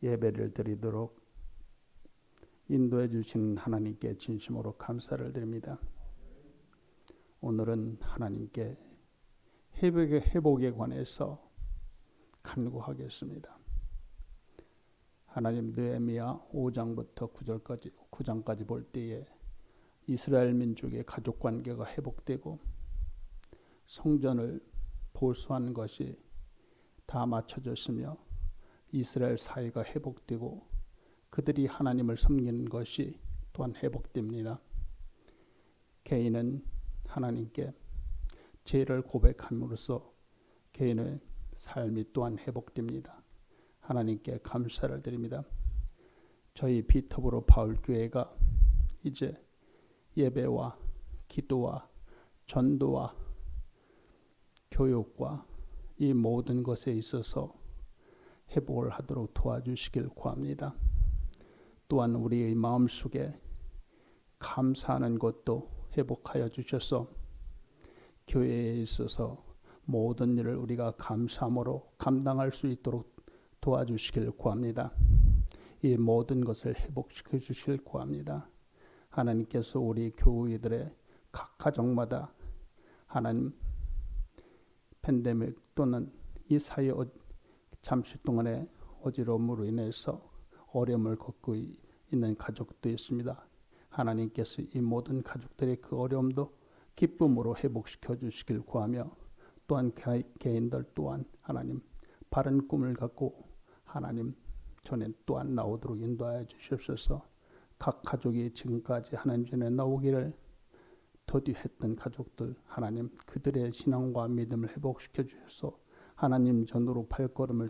예배를 드리도록 인도해 주신 하나님께 진심으로 감사를 드립니다. 오늘은 하나님께 회복에 관해서 간구하겠습니다. 하나님, 느헤미야 5장부터 9장까지 볼 때에 이스라엘 민족의 가족 관계가 회복되고 성전을 보수한 것이 다 맞춰졌으며 이스라엘 사회가 회복되고 그들이 하나님을 섬기는 것이 또한 회복됩니다. 개인은 하나님께 죄를 고백함으로써 개인의 삶이 또한 회복됩니다. 하나님께 감사를 드립니다. 저희 비터브로 바울교회가 이제 예배와 기도와 전도와 교육과 이 모든 것에 있어서 회복을 하도록 도와주시길 구합니다. 또한 우리의 마음속에 감사하는 것도 회복하여 주셔서 교회에 있어서 모든 일을 우리가 감사함으로 감당할 수 있도록 도와주시길 구합니다. 이 모든 것을 회복시켜 주시길 구합니다. 하나님께서 우리 교우들의 각 가정마다 하나님 팬데믹 또는 이 사회 잠시 동안의 어지러움으로 인해서 어려움을 겪고 있는 가족도 있습니다. 하나님께서 이 모든 가족들의 그 어려움도 기쁨으로 회복시켜 주시길 구하며 또한 개인들 또한 하나님 바른 꿈을 갖고 하나님 전에 또한 나오도록 인도하여 주시옵소서. 각 가족이 지금까지 하나님 전에 나오기를 더디했던 가족들 하나님 그들의 신앙과 믿음을 회복시켜 주셔서 하나님 전으로 발걸음을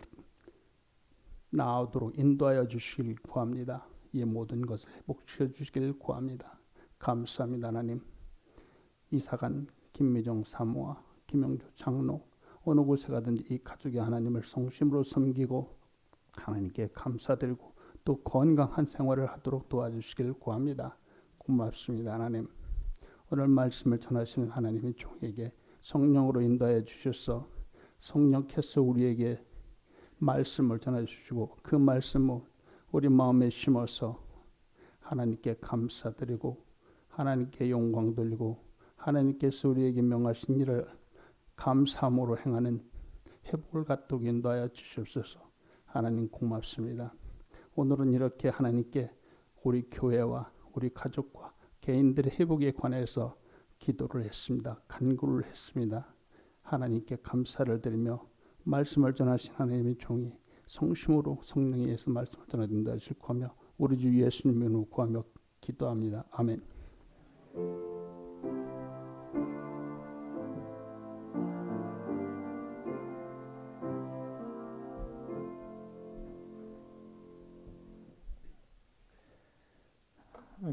나오도록 인도하여 주시길 구합니다. 이 모든 것을 회복시켜 주시길 구합니다. 감사합니다. 하나님, 이사간 김미정 사모와 김영주 장로 어느 곳에 가든지 이 가족이 하나님을 성심으로 섬기고 하나님께 감사드리고 또 건강한 생활을 하도록 도와주시길 구합니다. 고맙습니다. 하나님, 오늘 말씀을 전하시는 하나님의 종에게 성령으로 인도하여 주셔서 성령께서 우리에게 말씀을 전해주시고 그 말씀을 우리 마음에 심어서 하나님께 감사드리고 하나님께 영광 돌리고 하나님께서 우리에게 명하신 일을 감사함으로 행하는 회복을 갖도록 인도하여 주시옵소서. 하나님 고맙습니다. 오늘은 이렇게 하나님께 우리 교회와 우리 가족과 개인들의 회복에 관해서 기도를 했습니다. 간구를 했습니다. 하나님께 감사를 드리며 말씀을 전하신 하나님의 종이 성심으로 성령에 의해서 말씀을 전하신다 하실 거며 우리 주 예수님의 이름으로 구하며 기도합니다. 아멘.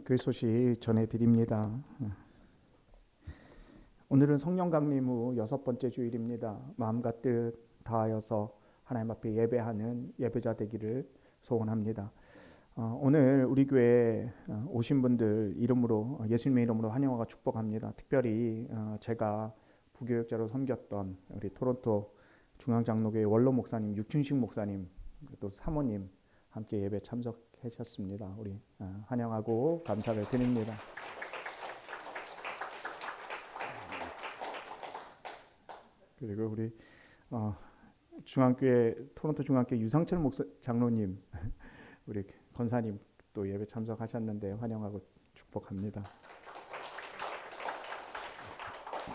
그 소식 전해드립니다. 오늘은 성령 강림 후 6번째 주일입니다. 마음과 뜻 다하여서 하나님 앞에 예배하는 예배자 되기를 소원합니다. 오늘 우리 교회에 오신 분들 이름으로 예수님의 이름으로 환영하고 축복합니다. 특별히 제가 부교역자로 섬겼던 우리 토론토 중앙장로교회 원로 목사님 육춘식 목사님 또 사모님 함께 예배 참석하셨습니다. 우리 환영하고 감사를 드립니다. 그리고 우리 중앙교회 토론토 중앙교회 유상철 장로님 우리 권사님 또 예배 참석하셨는데 환영하고 축복합니다.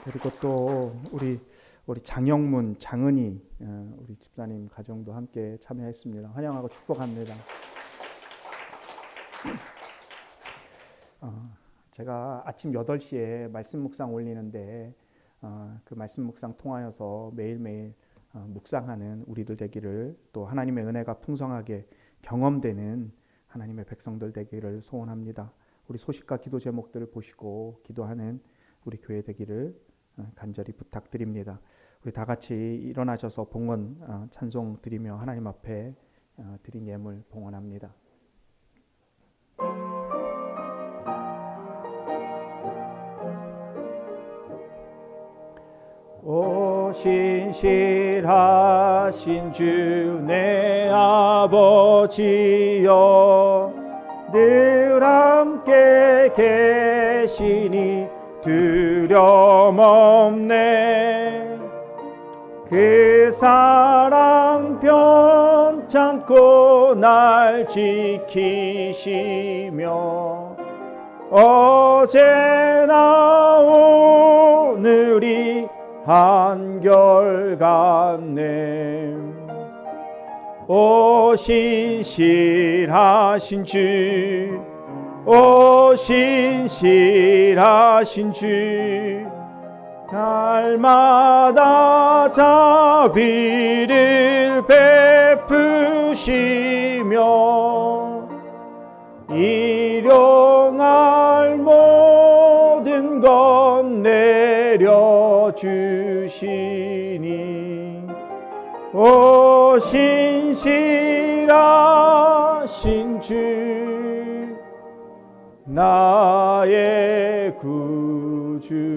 그리고 또 우리 장영문 장은희 우리 집사님 가정도 함께 참여했습니다. 환영하고 축복합니다. 제가 아침 8시에 말씀 묵상 올리는데 그 말씀 묵상 통하여서 매일매일 묵상하는 우리들 되기를 또 하나님의 은혜가 풍성하게 경험되는 하나님의 백성들 되기를 소원합니다. 우리 소식과 기도 제목들을 보시고 기도하는 우리 교회 되기를 간절히 부탁드립니다. 우리 다 같이 일어나셔서 봉헌 찬송 드리며 하나님 앞에 드린 예물 봉헌합니다. 오 신실하신 살아계신 주 내 아버지여 늘 함께 계시니 두려움 없네. 그 사랑 편찮고 날 지키시며 어제나 오늘이 한결같네. 오 신실하신 주, 오 신실하신 주, 날마다 자비를 베푸시며 일용할 모든 것 내려주시니 오 신실하신 주 나의 구주.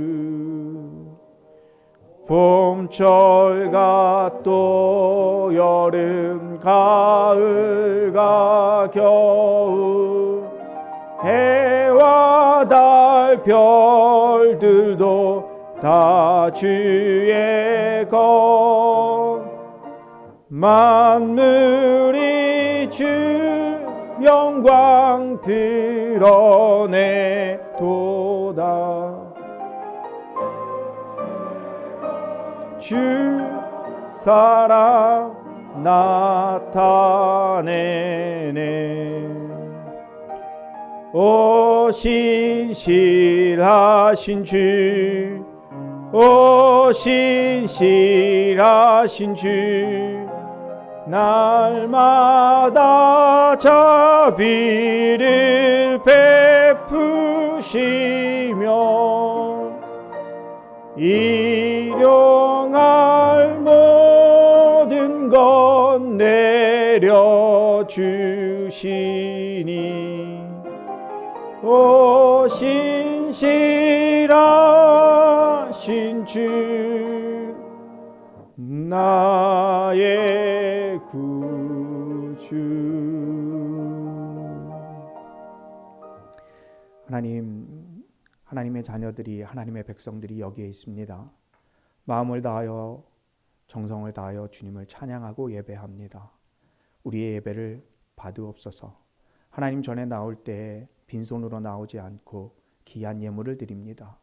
봄철과 또 여름 가을과 겨울 해와 달 별들도 다 주의 것. 만물이 주 영광 드러내도다. 주 사랑 나타내네. 오 신실하신 주, 오 신실하신 주, 날마다 자비를 베푸시며 일용할 모든 것 내려주시니 오 신실하신 주 나의 구주. 하나님의 자녀들이, 하나님의 백성들이 여기에 있습니다. 마음을 다하여 정성을 다하여 주님을 찬양하고 예배합니다. 우리의 예배를 받으옵소서. 하나님 전에 나올 때 빈손으로 나오지 않고 귀한 예물을 드립니다.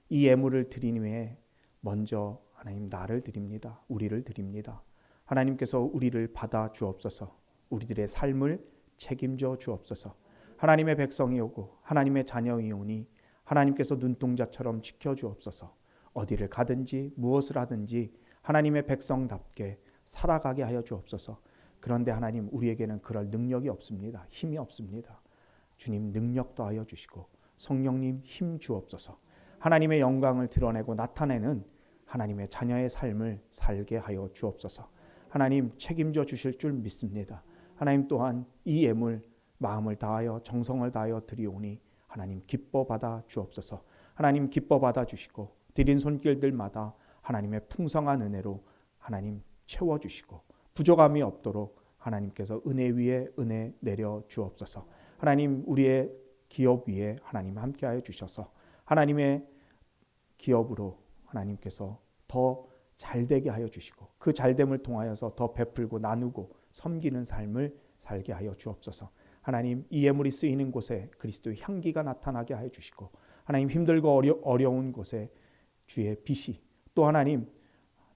이 예물을 드리님에 먼저 하나님 나를 드립니다. 우리를 드립니다. 하나님께서 우리를 받아 주옵소서. 우리들의 삶을 책임져 주옵소서. 하나님의 백성이 오고 하나님의 자녀이 오니 하나님께서 눈동자처럼 지켜주옵소서. 어디를 가든지 무엇을 하든지 하나님의 백성답게 살아가게 하여 주옵소서. 그런데 하나님, 우리에게는 그럴 능력이 없습니다. 힘이 없습니다. 주님 능력 더하여 주시고 성령님 힘 주옵소서. 하나님의 영광을 드러내고 나타내는 하나님의 자녀의 삶을 살게 하여 주옵소서. 하나님 책임져 주실 줄 믿습니다. 하나님 또한 이 예물 마음을 다하여 정성을 다하여 드리오니 하나님 기뻐 받아 주옵소서. 하나님 기뻐 받아 주시고 드린 손길들마다 하나님의 풍성한 은혜로 하나님 채워주시고 부족함이 없도록 하나님께서 은혜 위에 은혜 내려 주옵소서. 하나님 우리의 기업 위에 하나님 함께하여 주셔서 하나님의 기업으로 하나님께서 더 잘되게 하여 주시고 그 잘됨을 통하여서 더 베풀고 나누고 섬기는 삶을 살게 하여 주옵소서. 하나님 이 예물이 쓰이는 곳에 그리스도의 향기가 나타나게 하여 주시고 하나님 힘들고 어려운 곳에 주의 빛이 또 하나님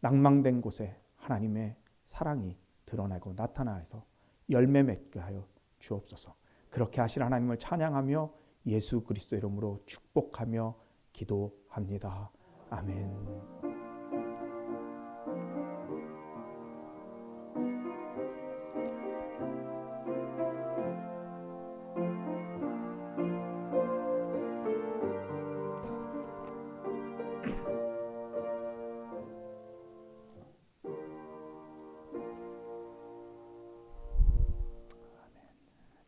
낭망된 곳에 하나님의 사랑이 드러나고 나타나서 열매 맺게 하여 주옵소서. 그렇게 하실 하나님을 찬양하며 예수 그리스도 이름으로 축복하며 기도합니다. 아멘.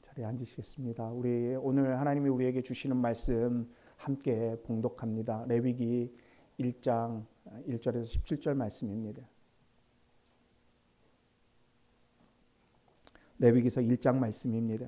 자리에 앉으시겠습니다. 우리 오늘 하나님이 우리에게 주시는 말씀 함께 봉독합니다. 레위기 1장 1절에서 17절 말씀입니다. 레위기서 1장 말씀입니다.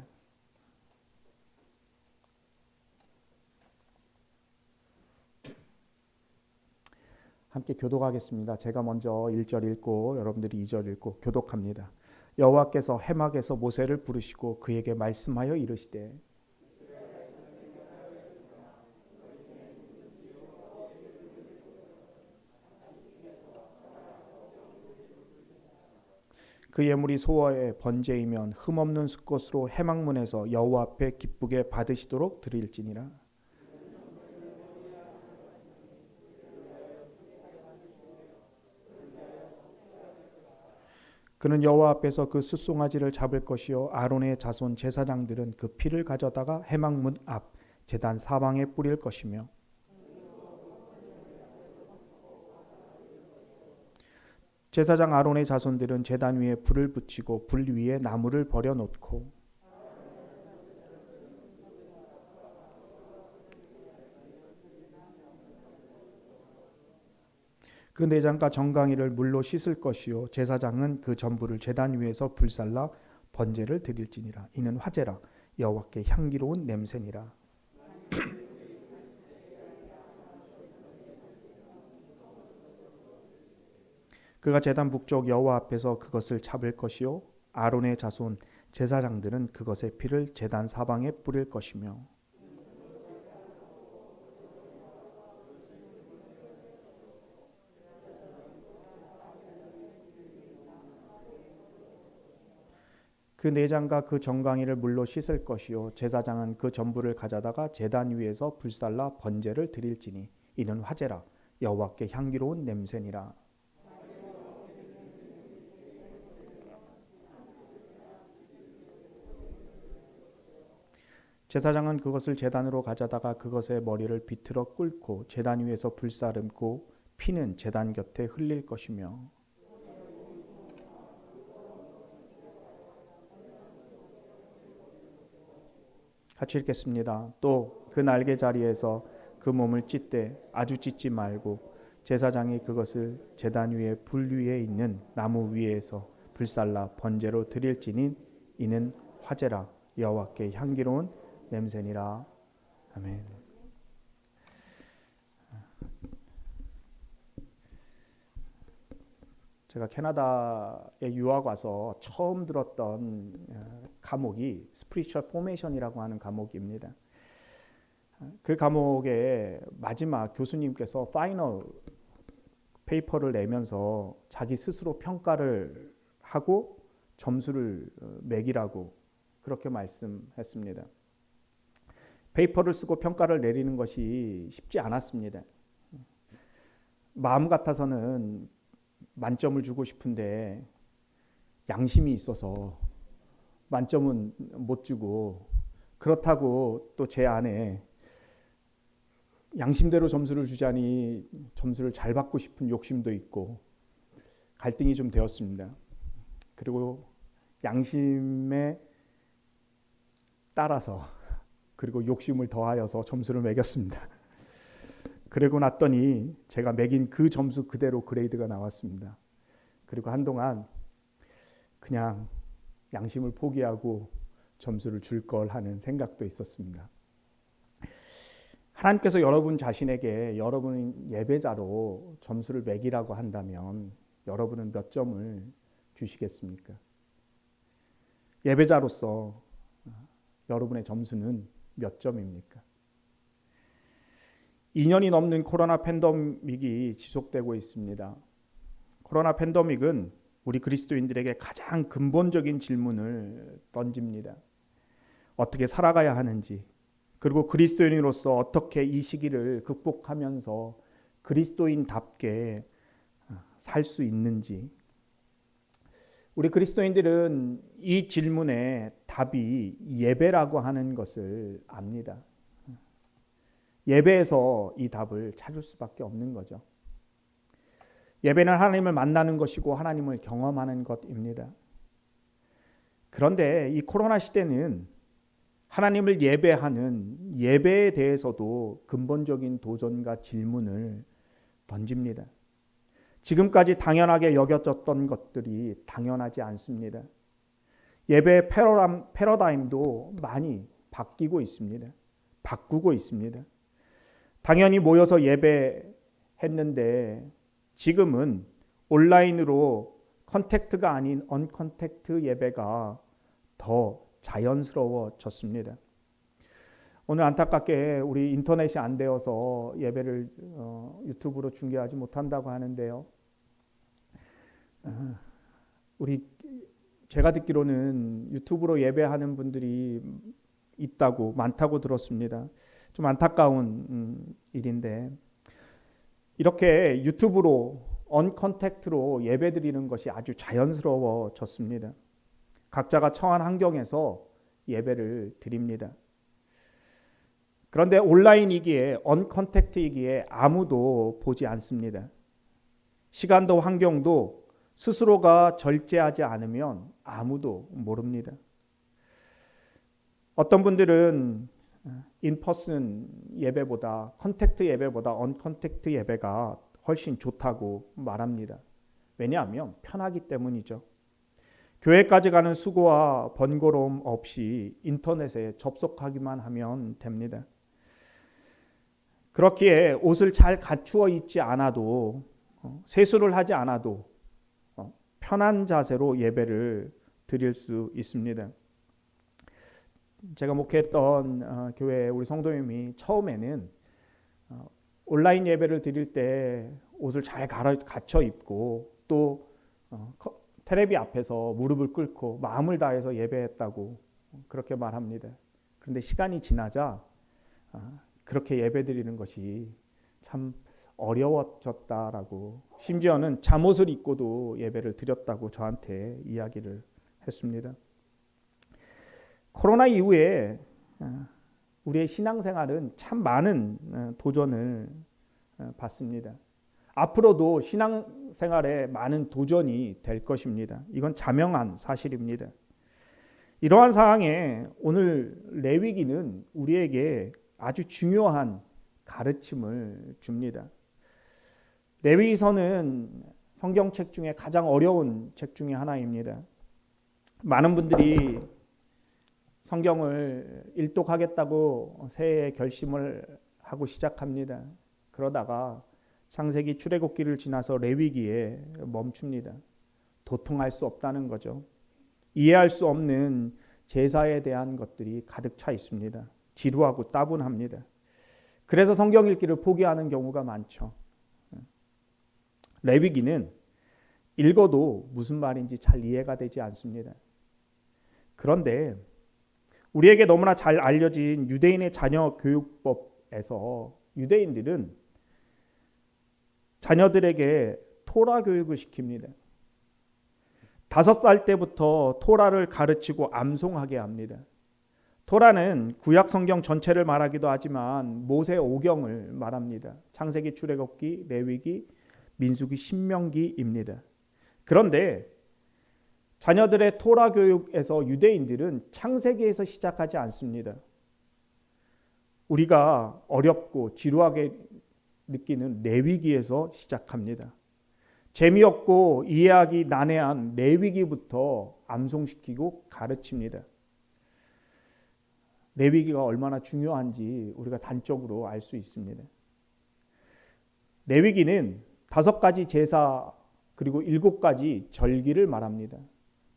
함께 교독하겠습니다. 제가 먼저 1절 읽고 여러분들이 2절 읽고 교독합니다. 여호와께서 해막에서 모세를 부르시고 그에게 말씀하여 이르시되 그 예물이 소와의 번제이면 흠없는 수것으로 해막문에서 여호와 앞에 기쁘게 받으시도록 드릴지니라. 그는 여호와 앞에서 그 숫송아지를 잡을 것이요 아론의 자손 제사장들은 그 피를 가져다가 해막문 앞 제단 사방에 뿌릴 것이며 제사장 아론의 자손들은 제단 위에 불을 붙이고 불 위에 나무를 버려 놓고 그 내장과 정강이를 물로 씻을 것이요 제사장은 그 전부를 제단 위에서 불살라 번제를 드릴지니라. 이는 화제라 여호와께 향기로운 냄새니라. 그가 제단 북쪽 여호와 앞에서 그것을 잡을 것이요 아론의 자손 제사장들은 그것의 피를 제단 사방에 뿌릴 것이며 그 내장과 그 정강이를 물로 씻을 것이요 제사장은 그 전부를 가져다가 제단 위에서 불살라 번제를 드릴지니 이는 화제라 여호와께 향기로운 냄새니라. 제사장은 그것을 제단으로 가져다가 그것의 머리를 비틀어 꿇고 제단 위에서 불사름고 피는 제단 곁에 흘릴 것이며 같이 읽겠습니다. 또 그 날개 자리에서 그 몸을 찢되 아주 찢지 말고 제사장이 그것을 제단 위에 불 위에 있는 나무 위에서 불살라 번제로 드릴지니 이는 화제라 여호와께 향기로운 냄새니라. 아멘. 제가 캐나다에 유학 와서 처음 들었던 과목이 스피리추얼 포메이션이라고 하는 과목입니다. 그 과목의 마지막 교수님께서 파이널 페이퍼를 내면서 자기 스스로 평가를 하고 점수를 매기라고 그렇게 말씀했습니다. 페이퍼를 쓰고 평가를 내리는 것이 쉽지 않았습니다. 마음 같아서는 만점을 주고 싶은데 양심이 있어서 만점은 못 주고 그렇다고 또 제 안에 양심대로 점수를 주자니 점수를 잘 받고 싶은 욕심도 있고 갈등이 좀 되었습니다. 그리고 양심에 따라서 그리고 욕심을 더하여서 점수를 매겼습니다. 그러고 났더니 제가 매긴 그 점수 그대로 그레이드가 나왔습니다. 그리고 한동안 그냥 양심을 포기하고 점수를 줄 걸 하는 생각도 있었습니다. 하나님께서 여러분 자신에게 여러분 예배자로 점수를 매기라고 한다면 여러분은 몇 점을 주시겠습니까? 예배자로서 여러분의 점수는 몇 점입니까? 2년이 넘는 코로나 팬데믹이 지속되고 있습니다. 코로나 팬데믹은 우리 그리스도인들에게 가장 근본적인 질문을 던집니다. 어떻게 살아가야 하는지, 그리고 그리스도인으로서 어떻게 이 시기를 극복하면서 그리스도인답게 살 수 있는지. 우리 그리스도인들은 이 질문의 답이 예배라고 하는 것을 압니다. 예배에서 이 답을 찾을 수밖에 없는 거죠. 예배는 하나님을 만나는 것이고 하나님을 경험하는 것입니다. 그런데 이 코로나 시대는 하나님을 예배하는 예배에 대해서도 근본적인 도전과 질문을 던집니다. 지금까지 당연하게 여겨졌던 것들이 당연하지 않습니다. 예배 패러다임도 많이 바뀌고 있습니다. 바꾸고 있습니다. 당연히 모여서 예배했는데 지금은 온라인으로 컨택트가 아닌 언컨택트 예배가 더 자연스러워졌습니다. 오늘 안타깝게 우리 인터넷이 안 되어서 예배를 유튜브로 중계하지 못한다고 하는데요. 제가 듣기로는 유튜브로 예배하는 분들이 많다고 들었습니다. 좀 안타까운 일인데 이렇게 유튜브로 언컨택트로 예배드리는 것이 아주 자연스러워졌습니다. 각자가 처한 환경에서 예배를 드립니다. 그런데 온라인이기에 언컨택트이기에 아무도 보지 않습니다. 시간도 환경도 스스로가 절제하지 않으면 아무도 모릅니다. 어떤 분들은 인퍼슨 예배보다 컨택트 예배보다 언컨택트 예배가 훨씬 좋다고 말합니다. 왜냐하면 편하기 때문이죠. 교회까지 가는 수고와 번거로움 없이 인터넷에 접속하기만 하면 됩니다. 그렇기에 옷을 잘 갖추어 입지 않아도 세수를 하지 않아도 편한 자세로 예배를 드릴 수 있습니다. 제가 목회했던 교회 우리 성도님이 처음에는 온라인 예배를 드릴 때 옷을 잘 갖춰 입고 또 테레비 앞에서 무릎을 꿇고 마음을 다해서 예배했다고 그렇게 말합니다. 그런데 시간이 지나자 그렇게 예배드리는 것이 참 어려워졌다라고, 심지어는 잠옷을 입고도 예배를 드렸다고 저한테 이야기를 했습니다. 코로나 이후에 우리의 신앙생활은 참 많은 도전을 받습니다. 앞으로도 신앙생활에 많은 도전이 될 것입니다. 이건 자명한 사실입니다. 이러한 상황에 오늘 레위기는 우리에게 아주 중요한 가르침을 줍니다. 레위기서는 성경책 중에 가장 어려운 책 중에 하나입니다. 많은 분들이 성경을 일독하겠다고 새해에 결심을 하고 시작합니다. 그러다가 창세기 출애굽기를 지나서 레위기에 멈춥니다. 도통할 수 없다는 거죠. 이해할 수 없는 제사에 대한 것들이 가득 차 있습니다. 지루하고 따분합니다. 그래서 성경 읽기를 포기하는 경우가 많죠. 레위기는 읽어도 무슨 말인지 잘 이해가 되지 않습니다. 그런데 우리에게 너무나 잘 알려진 유대인의 자녀 교육법에서 유대인들은 자녀들에게 토라 교육을 시킵니다. 5살 때부터 토라를 가르치고 암송하게 합니다. 토라는 구약 성경 전체를 말하기도 하지만 모세 오경을 말합니다. 창세기, 출애굽기, 레위기, 민수기, 신명기입니다. 그런데 자녀들의 토라 교육에서 유대인들은 창세기에서 시작하지 않습니다. 우리가 어렵고 지루하게 느끼는 레위기에서 시작합니다. 재미없고 이해하기 난해한 레위기부터 암송시키고 가르칩니다. 레위기가 얼마나 중요한지 우리가 단적으로 알 수 있습니다. 레위기는 5가지 제사 그리고 7가지 절기를 말합니다.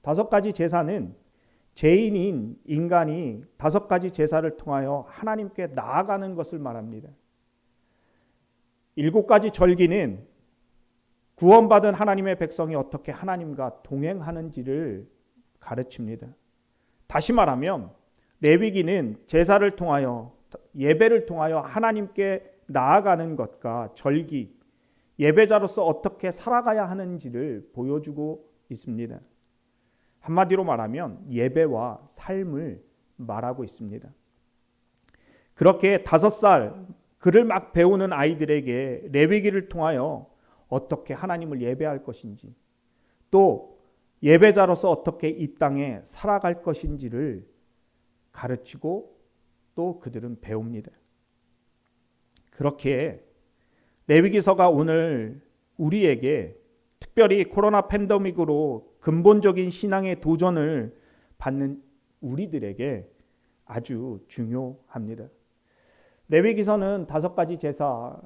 5가지 제사는 죄인인 인간이 5가지 제사를 통하여 하나님께 나아가는 것을 말합니다. 7가지 절기는 구원받은 하나님의 백성이 어떻게 하나님과 동행하는지를 가르칩니다. 다시 말하면 레위기는 제사를 통하여 예배를 통하여 하나님께 나아가는 것과 절기, 예배자로서 어떻게 살아가야 하는지를 보여주고 있습니다. 한마디로 말하면 예배와 삶을 말하고 있습니다. 그렇게 5살 글을 막 배우는 아이들에게 레위기를 통하여 어떻게 하나님을 예배할 것인지, 또 예배자로서 어떻게 이 땅에 살아갈 것인지를 가르치고 또 그들은 배웁니다. 그렇게 레위기서가 오늘 우리에게 특별히 코로나 팬데믹으로 근본적인 신앙의 도전을 받는 우리들에게 아주 중요합니다. 레위기서는 5가지 제사,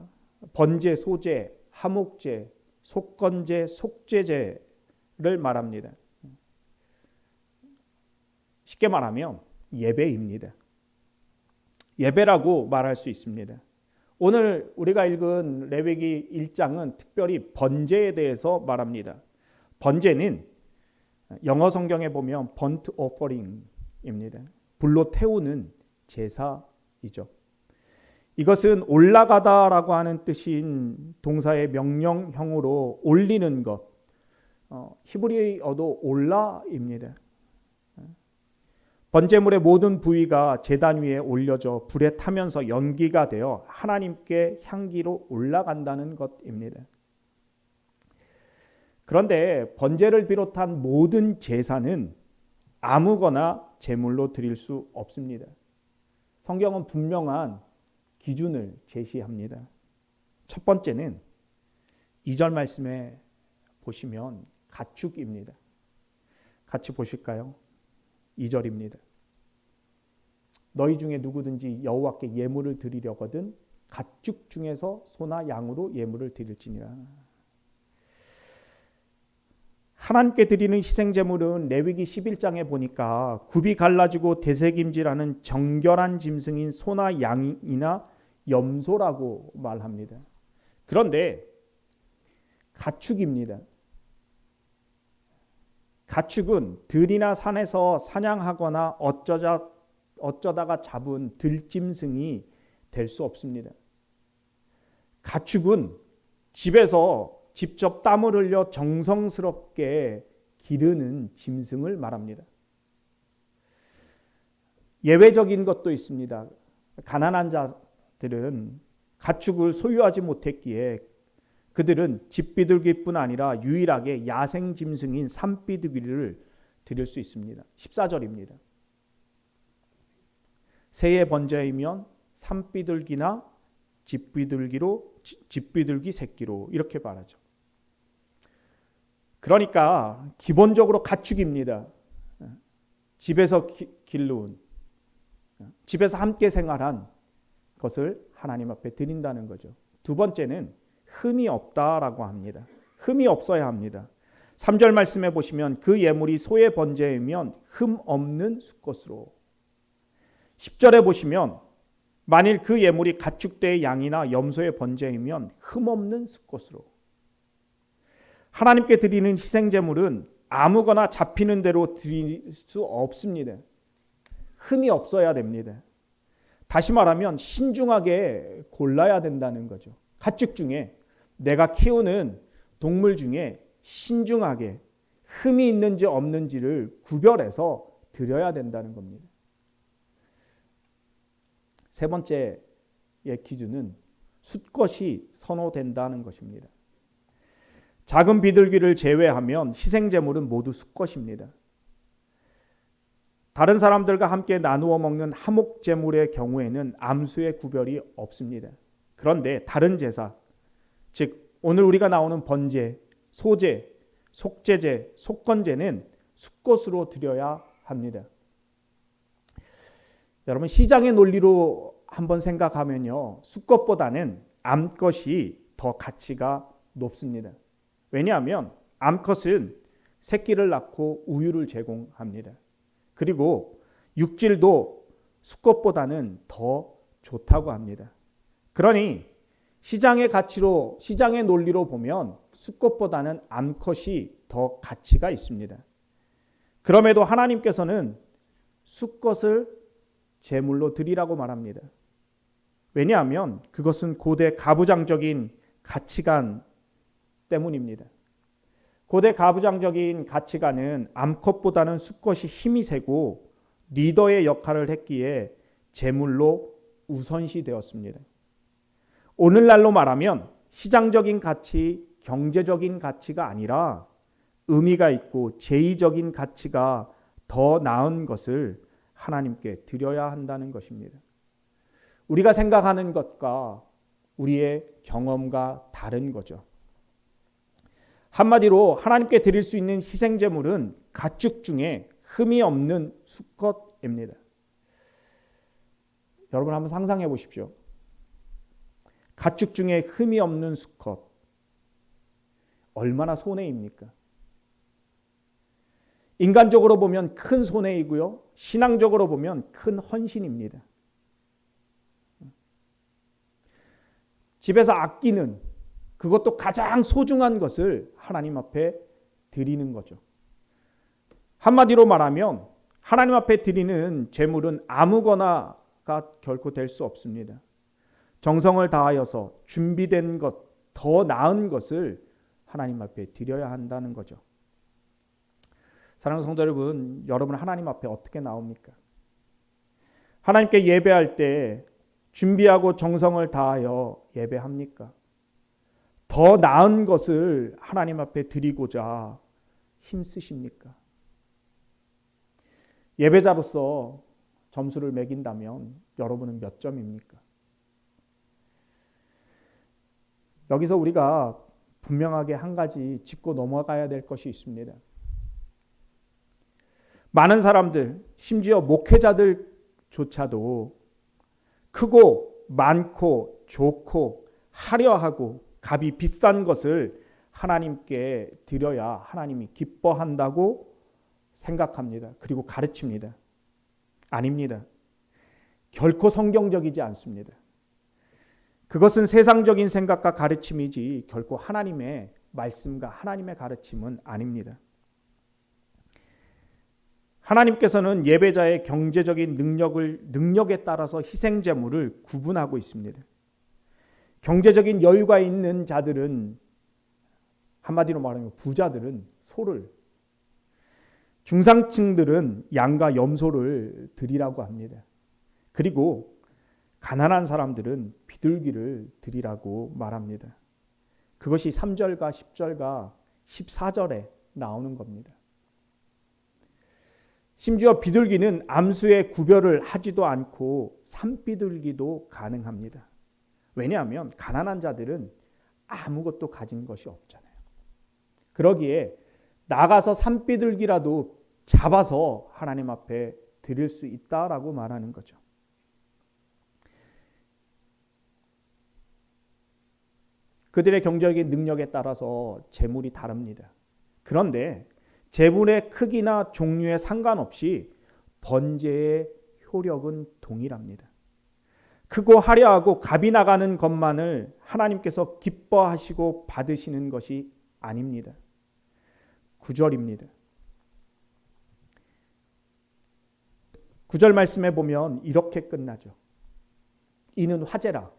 번제, 소제, 하목제, 속건제, 속죄제를 말합니다. 쉽게 말하면 예배입니다. 예배라고 말할 수 있습니다. 오늘 우리가 읽은 레위기 1장은 특별히 번제에 대해서 말합니다. 번제는 영어 성경에 보면 burnt offering입니다. 불로 태우는 제사이죠. 이것은 올라가다라고 하는 뜻인 동사의 명령형으로 올리는 것, 히브리어도 올라입니다. 번제물의 모든 부위가 제단 위에 올려져 불에 타면서 연기가 되어 하나님께 향기로 올라간다는 것입니다. 그런데 번제를 비롯한 모든 제사는 아무거나 제물로 드릴 수 없습니다. 성경은 분명한 기준을 제시합니다. 첫 번째는 2절 말씀에 보시면 가축입니다. 같이 보실까요? 2절입니다. 너희 중에 누구든지 여호와께 예물을 드리려거든 가축 중에서 소나 양으로 예물을 드릴지니라. 하나님께 드리는 희생제물은 레위기 11장에 보니까 굽이 갈라지고 되새김질하는 정결한 짐승인 소나 양이나 염소라고 말합니다. 그런데 가축입니다. 가축은 들이나 산에서 사냥하거나 어쩌다가 잡은 들짐승이 될 수 없습니다. 가축은 집에서 직접 땀을 흘려 정성스럽게 기르는 짐승을 말합니다. 예외적인 것도 있습니다. 가난한 자들은 가축을 소유하지 못했기에 그들은 집비둘기뿐 아니라 유일하게 야생 짐승인 산비둘기를 드릴 수 있습니다. 14절입니다. 새의 번제이면 산비둘기나 집비둘기 새끼로 이렇게 말하죠. 그러니까 기본적으로 가축입니다. 집에서 길러온, 집에서 함께 생활한 것을 하나님 앞에 드린다는 거죠. 두 번째는 흠이 없다라고 합니다. 흠이 없어야 합니다. 3절 말씀해 보시면 그 예물이 소의 번제이면 흠 없는 수컷으로. 10절에 보시면 만일 그 예물이 가축대의 양이나 염소의 번제이면 흠 없는 수컷으로. 하나님께 드리는 희생제물은 아무거나 잡히는 대로 드릴 수 없습니다. 흠이 없어야 됩니다. 다시 말하면 신중하게 골라야 된다는 거죠. 가축 중에 내가 키우는 동물 중에 신중하게 흠이 있는지 없는지를 구별해서 드려야 된다는 겁니다. 세 번째의 기준은 숫것이 선호된다는 것입니다. 작은 비둘기를 제외하면 희생제물은 모두 숫것입니다. 다른 사람들과 함께 나누어 먹는 하목제물의 경우에는 암수의 구별이 없습니다. 그런데 다른 제사, 즉 오늘 우리가 나오는 번제, 소제, 속죄제, 속건제는 숫것으로 드려야 합니다. 여러분 시장의 논리로 한번 생각하면요, 숫것보다는 암컷이 더 가치가 높습니다. 왜냐하면 암컷은 새끼를 낳고 우유를 제공합니다. 그리고 육질도 숫것보다는 더 좋다고 합니다. 그러니 시장의 가치로, 시장의 논리로 보면 숫것보다는 암컷이 더 가치가 있습니다. 그럼에도 하나님께서는 숫것을 제물로 드리라고 말합니다. 왜냐하면 그것은 고대 가부장적인 가치관 때문입니다. 고대 가부장적인 가치관은 암컷보다는 숫것이 힘이 세고 리더의 역할을 했기에 제물로 우선시되었습니다. 오늘날로 말하면 시장적인 가치, 경제적인 가치가 아니라 의미가 있고 제의적인 가치가 더 나은 것을 하나님께 드려야 한다는 것입니다. 우리가 생각하는 것과 우리의 경험과 다른 거죠. 한마디로 하나님께 드릴 수 있는 희생제물은 가축 중에 흠이 없는 수컷입니다. 여러분 한번 상상해 보십시오. 가축 중에 흠이 없는 수컷, 얼마나 손해입니까? 인간적으로 보면 큰 손해이고요. 신앙적으로 보면 큰 헌신입니다. 집에서 아끼는, 그것도 가장 소중한 것을 하나님 앞에 드리는 거죠. 한마디로 말하면 하나님 앞에 드리는 제물은 아무거나가 결코 될 수 없습니다. 정성을 다하여서 준비된 것, 더 나은 것을 하나님 앞에 드려야 한다는 거죠. 사랑하는 성도 여러분, 여러분 하나님 앞에 어떻게 나옵니까? 하나님께 예배할 때 준비하고 정성을 다하여 예배합니까? 더 나은 것을 하나님 앞에 드리고자 힘쓰십니까? 예배자로서 점수를 매긴다면 여러분은 몇 점입니까? 여기서 우리가 분명하게 한 가지 짚고 넘어가야 될 것이 있습니다. 많은 사람들, 심지어 목회자들조차도 크고 많고 좋고 화려하고 값이 비싼 것을 하나님께 드려야 하나님이 기뻐한다고 생각합니다. 그리고 가르칩니다. 아닙니다. 결코 성경적이지 않습니다. 그것은 세상적인 생각과 가르침이지 결코 하나님의 말씀과 하나님의 가르침은 아닙니다. 하나님께서는 예배자의 경제적인 능력에 따라서 희생 제물을 구분하고 있습니다. 경제적인 여유가 있는 자들은, 한마디로 말하면 부자들은 소를, 중상층들은 양과 염소를 드리라고 합니다. 그리고 가난한 사람들은 비둘기를 드리라고 말합니다. 그것이 3절과 10절과 14절에 나오는 겁니다. 심지어 비둘기는 암수에 구별을 하지도 않고 산비둘기도 가능합니다. 왜냐하면 가난한 자들은 아무것도 가진 것이 없잖아요. 그러기에 나가서 산비둘기라도 잡아서 하나님 앞에 드릴 수 있다라고 말하는 거죠. 그들의 경제적인 능력에 따라서 재물이 다릅니다. 그런데 재물의 크기나 종류에 상관없이 번제의 효력은 동일합니다. 크고 화려하고 값이 나가는 것만을 하나님께서 기뻐하시고 받으시는 것이 아닙니다. 9절입니다. 9절 말씀에 보면 이렇게 끝나죠. 이는 화제라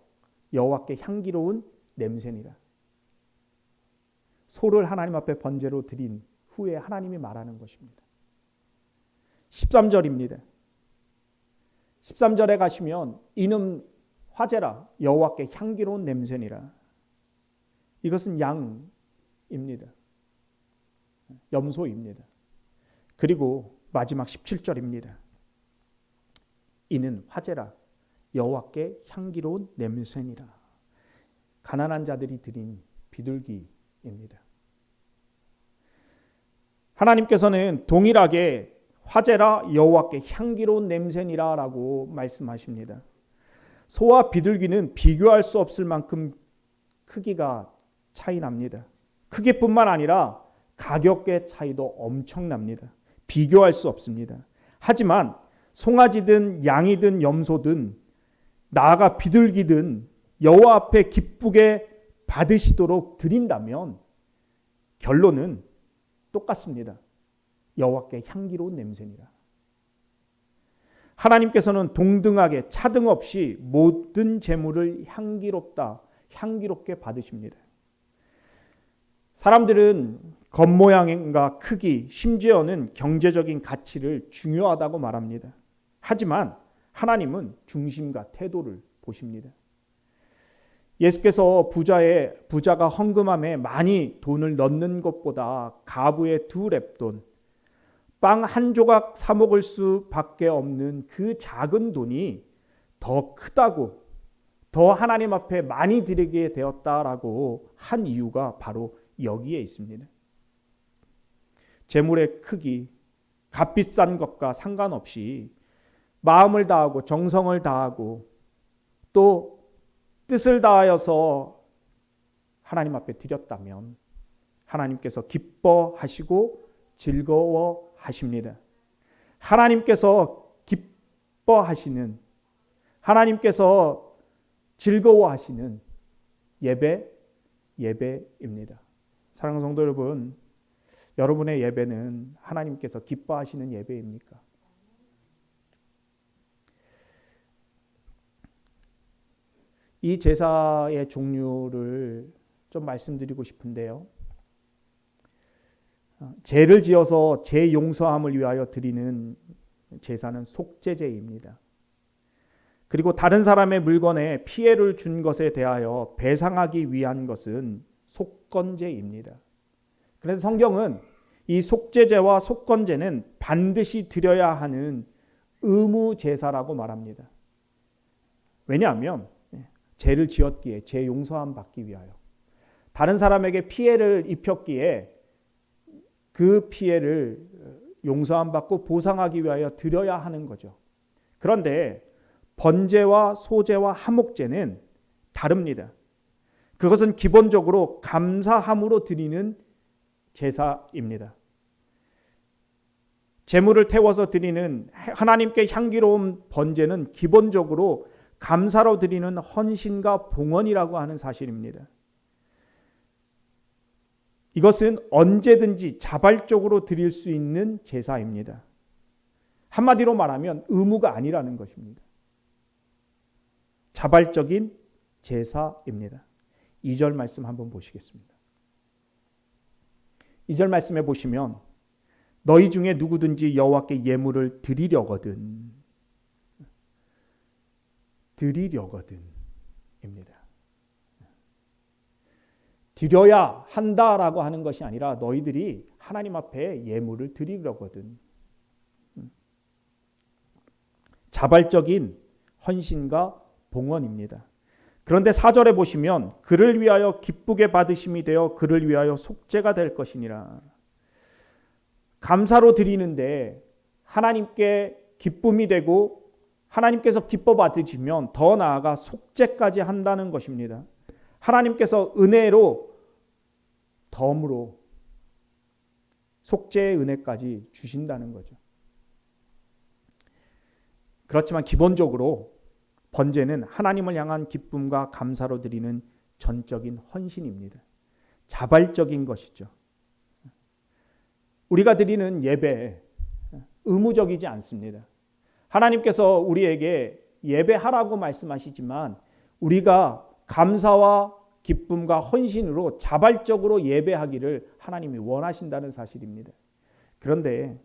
여호와께 향기로운 냄새니라. 소를 하나님 앞에 번제로 드린 후에 하나님이 말하는 것입니다. 13절입니다. 13절에 가시면 이는 화제라 여호와께 향기로운 냄새니라. 이것은 양입니다. 염소입니다. 그리고 마지막 17절입니다. 이는 화제라 여호와께 향기로운 냄새니라. 가난한 자들이 드린 비둘기입니다. 하나님께서는 동일하게 화제라 여호와께 향기로운 냄새니라 라고 말씀하십니다. 소와 비둘기는 비교할 수 없을 만큼 크기가 차이 납니다. 크기뿐만 아니라 가격의 차이도 엄청납니다. 비교할 수 없습니다. 하지만 송아지든 양이든 염소든 나아가 비둘기든 여호와 앞에 기쁘게 받으시도록 드린다면 결론은 똑같습니다. 여호와께 향기로운 냄새니라. 하나님께서는 동등하게 차등 없이 모든 제물을 향기롭게 받으십니다. 사람들은 겉모양과 크기, 심지어는 경제적인 가치를 중요하다고 말합니다. 하지만 하나님은 중심과 태도를 보십니다. 예수께서 부자가 헌금함에 많이 돈을 넣는 것보다 가부의 2렙돈, 빵 한 조각 사 먹을 수밖에 없는 그 작은 돈이 더 크다고, 더 하나님 앞에 많이 드리게 되었다라고 한 이유가 바로 여기에 있습니다. 재물의 크기, 값비싼 것과 상관없이 마음을 다하고 정성을 다하고 또 뜻을 다하여서 하나님 앞에 드렸다면 하나님께서 기뻐하시고 즐거워하십니다. 하나님께서 기뻐하시는, 하나님께서 즐거워하시는 예배입니다. 사랑하는 성도 여러분, 여러분의 예배는 하나님께서 기뻐하시는 예배입니까? 이 제사의 종류를 좀 말씀드리고 싶은데요. 죄를 지어서 죄 용서함을 위하여 드리는 제사는 속죄제입니다. 그리고 다른 사람의 물건에 피해를 준 것에 대하여 배상하기 위한 것은 속건제입니다. 그래서 성경은 이 속죄제와 속건제는 반드시 드려야 하는 의무 제사라고 말합니다. 왜냐하면 죄를 지었기에 죄 용서함 받기 위하여, 다른 사람에게 피해를 입혔기에 그 피해를 용서함 받고 보상하기 위하여 드려야 하는 거죠. 그런데 번제와 소제와 화목제는 다릅니다. 그것은 기본적으로 감사함으로 드리는 제사입니다. 제물을 태워서 드리는 하나님께 향기로운 번제는 기본적으로 감사로 드리는 헌신과 봉헌이라고 하는 사실입니다. 이것은 언제든지 자발적으로 드릴 수 있는 제사입니다. 한마디로 말하면 의무가 아니라는 것입니다. 자발적인 제사입니다. 2절 말씀 한번 보시겠습니다. 2절 말씀에 보시면 너희 중에 누구든지 여호와께 예물을 드리려거든 입니다. 드려야 한다라고 하는 것이 아니라 너희들이 하나님 앞에 예물을 드리려거든. 자발적인 헌신과 봉헌입니다. 그런데 4절에 보시면 그를 위하여 기쁘게 받으심이 되어 그를 위하여 속죄가 될 것이니라. 감사로 드리는데 하나님께 기쁨이 되고 하나님께서 기뻐 받으시면 더 나아가 속죄까지 한다는 것입니다. 하나님께서 은혜로 덤으로 속죄의 은혜까지 주신다는 거죠. 그렇지만 기본적으로 번제는 하나님을 향한 기쁨과 감사로 드리는 전적인 헌신입니다. 자발적인 것이죠. 우리가 드리는 예배 의무적이지 않습니다. 하나님께서 우리에게 예배하라고 말씀하시지만 우리가 감사와 기쁨과 헌신으로 자발적으로 예배하기를 하나님이 원하신다는 사실입니다. 그런데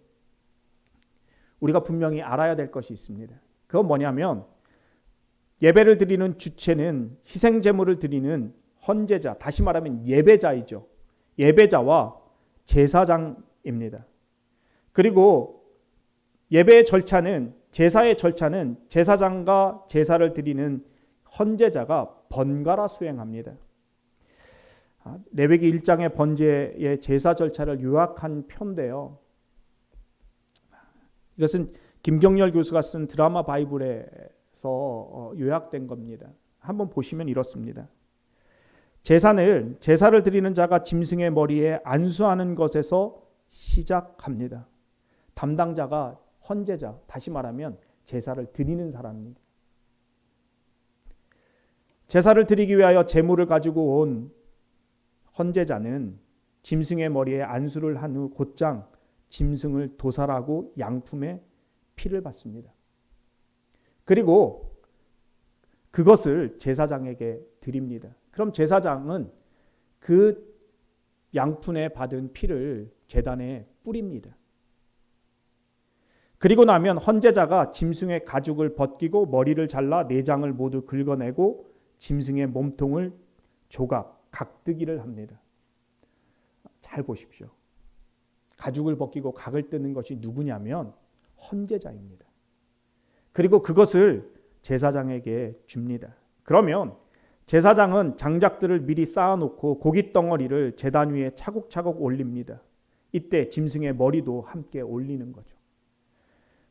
우리가 분명히 알아야 될 것이 있습니다. 그건 뭐냐면 예배를 드리는 주체는 희생제물을 드리는 헌제자, 다시 말하면 예배자이죠. 예배자와 제사장입니다. 그리고 예배의 절차는, 제사의 절차는 제사장과 제사를 드리는 헌제자가 번갈아 수행합니다. 레위기 1장의 번제의 제사 절차를 요약한 표인데요. 이것은 김경열 교수가 쓴 드라마 바이블에서 요약된 겁니다. 한번 보시면 이렇습니다. 제사를 드리는 자가 짐승의 머리에 안수하는 것에서 시작합니다. 담당자가 헌제자, 다시 말하면 제사를 드리는 사람입니다. 제사를 드리기 위하여 제물을 가지고 온 헌제자는 짐승의 머리에 안수를 한 후 곧장 짐승을 도살하고 양품에 피를 받습니다. 그리고 그것을 제사장에게 드립니다. 그럼 제사장은 그 양푼에 받은 피를 제단에 뿌립니다. 그리고 나면 헌제자가 짐승의 가죽을 벗기고 머리를 잘라 내장을 모두 긁어내고 짐승의 몸통을 각뜨기를 합니다. 잘 보십시오. 가죽을 벗기고 각을 뜨는 것이 누구냐면 헌제자입니다. 그리고 그것을 제사장에게 줍니다. 그러면 제사장은 장작들을 미리 쌓아놓고 고기 덩어리를 제단 위에 차곡차곡 올립니다. 이때 짐승의 머리도 함께 올리는 거죠.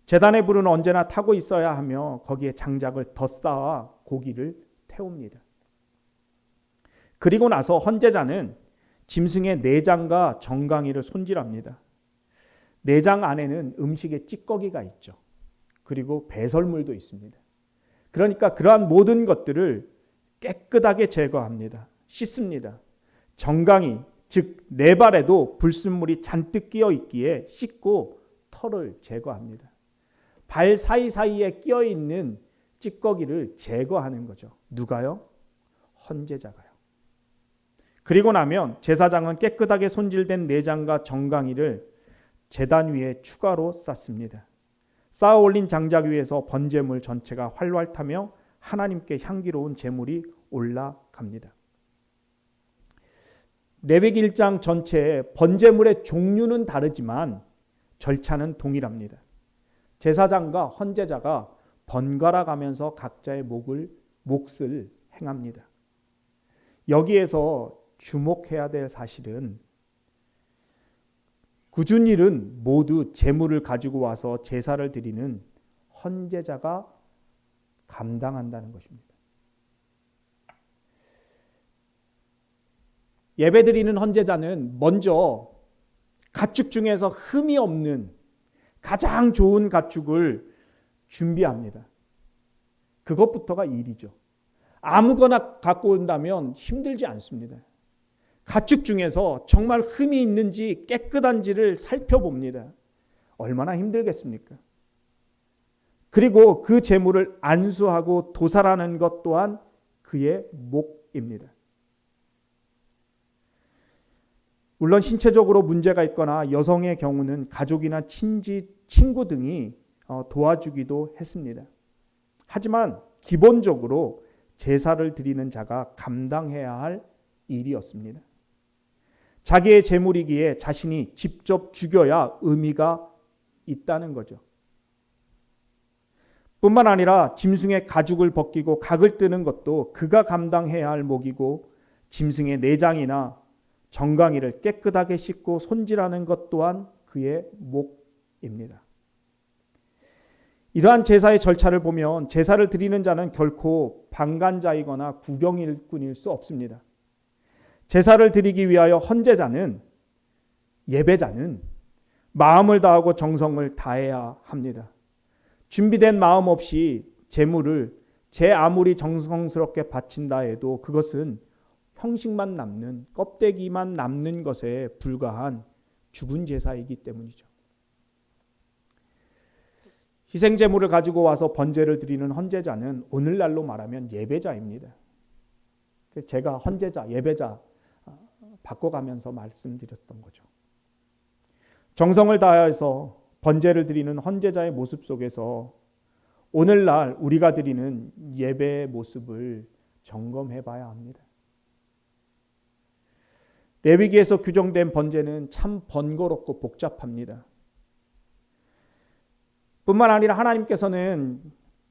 제단의 불은 언제나 타고 있어야 하며 거기에 장작을 더 쌓아 고기를 태웁니다. 그리고 나서 헌제자는 짐승의 내장과 정강이를 손질합니다. 내장 안에는 음식의 찌꺼기가 있죠. 그리고 배설물도 있습니다. 그러니까 그러한 모든 것들을 깨끗하게 제거합니다. 씻습니다. 정강이, 즉 네 발에도 불순물이 잔뜩 끼어 있기에 씻고 털을 제거합니다. 발 사이사이에 끼어 있는 찌꺼기를 제거하는 거죠. 누가요? 헌제자가요. 그리고 나면 제사장은 깨끗하게 손질된 내장과 정강이를 제단 위에 추가로 쌓습니다. 쌓아 올린 장작 위에서 번제물 전체가 활활 타며 하나님께 향기로운 제물이 올라갑니다. 레위기 1장 전체에 번제물의 종류는 다르지만 절차는 동일합니다. 제사장과 헌제자가 번갈아 가면서 각자의 몫을 행합니다. 여기에서 주목해야 될 사실은 굳은 일은 모두 제물을 가지고 와서 제사를 드리는 헌제자가 감당한다는 것입니다. 예배드리는 헌제자는 먼저 가축 중에서 흠이 없는 가장 좋은 가축을 준비합니다. 그것부터가 일이죠. 아무거나 갖고 온다면 힘들지 않습니다. 가축 중에서 정말 흠이 있는지 깨끗한지를 살펴봅니다. 얼마나 힘들겠습니까? 그리고 그 제물을 안수하고 도살하는 것 또한 그의 몫입니다. 물론 신체적으로 문제가 있거나 여성의 경우는 가족이나 친구 등이 도와주기도 했습니다. 하지만 기본적으로 제사를 드리는 자가 감당해야 할 일이었습니다. 자기의 제물이기에 자신이 직접 죽여야 의미가 있다는 거죠. 뿐만 아니라 짐승의 가죽을 벗기고 각을 뜨는 것도 그가 감당해야 할 몫이고 짐승의 내장이나 정강이를 깨끗하게 씻고 손질하는 것 또한 그의 몫입니다. 이러한 제사의 절차를 보면 제사를 드리는 자는 결코 방관자이거나 구경일꾼일 수 없습니다. 제사를 드리기 위하여 헌제자는, 예배자는 마음을 다하고 정성을 다해야 합니다. 준비된 마음 없이 제물을 제 아무리 정성스럽게 바친다 해도 그것은 형식만 남는, 껍데기만 남는 것에 불과한 죽은 제사이기 때문이죠. 희생제물을 가지고 와서 번제를 드리는 헌제자는 오늘날로 말하면 예배자입니다. 제가 헌제자, 예배자 바꿔가면서 말씀드렸던 거죠. 정성을 다해서 번제를 드리는 헌제자의 모습 속에서 오늘날 우리가 드리는 예배의 모습을 점검해 봐야 합니다. 레위기에서 규정된 번제는 참 번거롭고 복잡합니다. 뿐만 아니라 하나님께서는